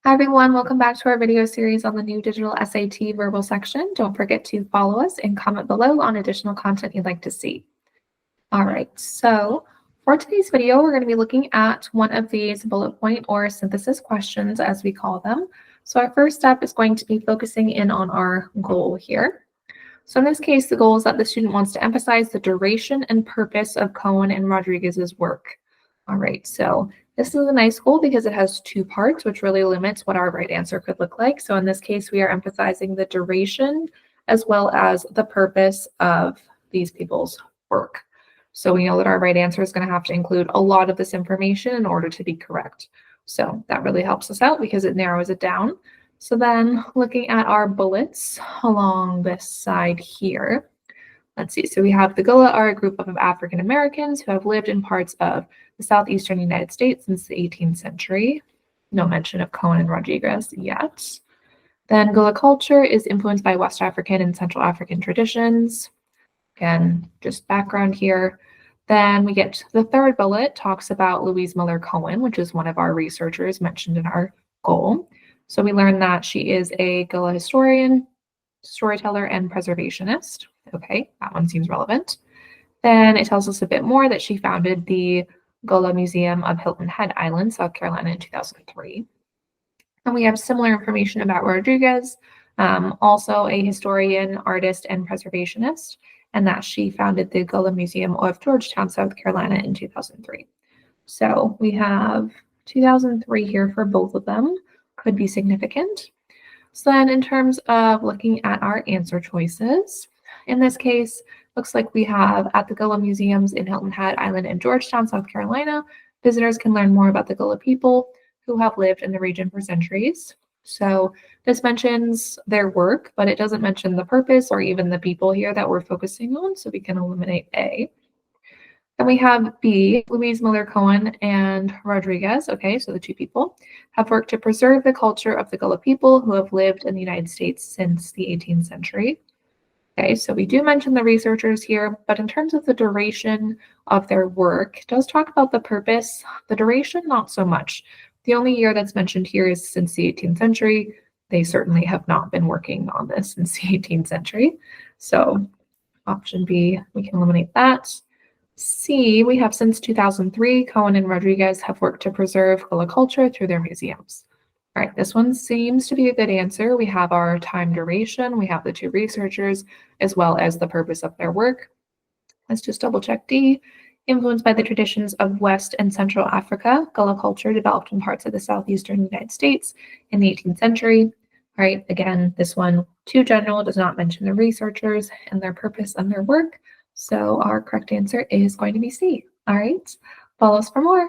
Hi everyone, welcome back to our video series on the new digital SAT verbal section. Don't forget to follow us and comment below on additional content you'd like to see. All right, so for today's video, we're going to be looking at one of these bullet point or synthesis questions as we call them. So our first step is going to be focusing in on our goal here. So in this case, the goal is that the student wants to emphasize the duration and purpose of Cohen and Rodriguez's work. All right, so this is a nice goal because it has two parts, which really limits what our right answer could look like. So in this case, we are emphasizing the duration as well as the purpose of these people's work. So we know that our right answer is going to have to include a lot of this information in order to be correct. So that really helps us out because it narrows it down. So then looking at our bullets along this side here, let's see. So we have the Gullah are a group of African Americans who have lived in parts of the southeastern United States since the 18th century. No mention of Cohen and Rodriguez yet. Then Gullah culture is influenced by West African and Central African traditions. Again, just background here. Then we get to the third bullet, talks about Louise Miller Cohen, which is one of our researchers mentioned in our goal. So we learned that she is a Gullah historian, storyteller, and preservationist. Okay, that one seems relevant. Then it tells us a bit more that she founded the Gullah Museum of Hilton Head Island, South Carolina in 2003. And we have similar information about Rodriguez, also a historian, artist, and preservationist, and that she founded the Gullah Museum of Georgetown, South Carolina in 2003. So we have 2003 here for both of them, could be significant. So then in terms of looking at our answer choices, in this case, looks like we have at the Gullah Museums in Hilton Head Island and Georgetown, South Carolina, visitors can learn more about the Gullah people who have lived in the region for centuries. So this mentions their work, but it doesn't mention the purpose or even the people here that we're focusing on, so we can eliminate A. Then we have B, Louise Miller Cohen and Rodriguez, okay, so the two people, have worked to preserve the culture of the Gullah people who have lived in the United States since the 18th century. Okay, so we do mention the researchers here, but in terms of the duration of their work, it does talk about the purpose, the duration, not so much. The only year that's mentioned here is since the 18th century. They certainly have not been working on this since the 18th century. So option B, we can eliminate that. C, we have since 2003, Cohen and Rodriguez have worked to preserve Gullah culture through their museums. All right, this one seems to be a good answer. We have our time duration, we have the two researchers, as well as the purpose of their work. Let's just double check D. Influenced by the traditions of West and Central Africa, Gullah culture developed in parts of the southeastern United States in the 18th century. All right, again, this one too general, does not mention the researchers and their purpose and their work. So our correct answer is going to be C. All right, follow us for more.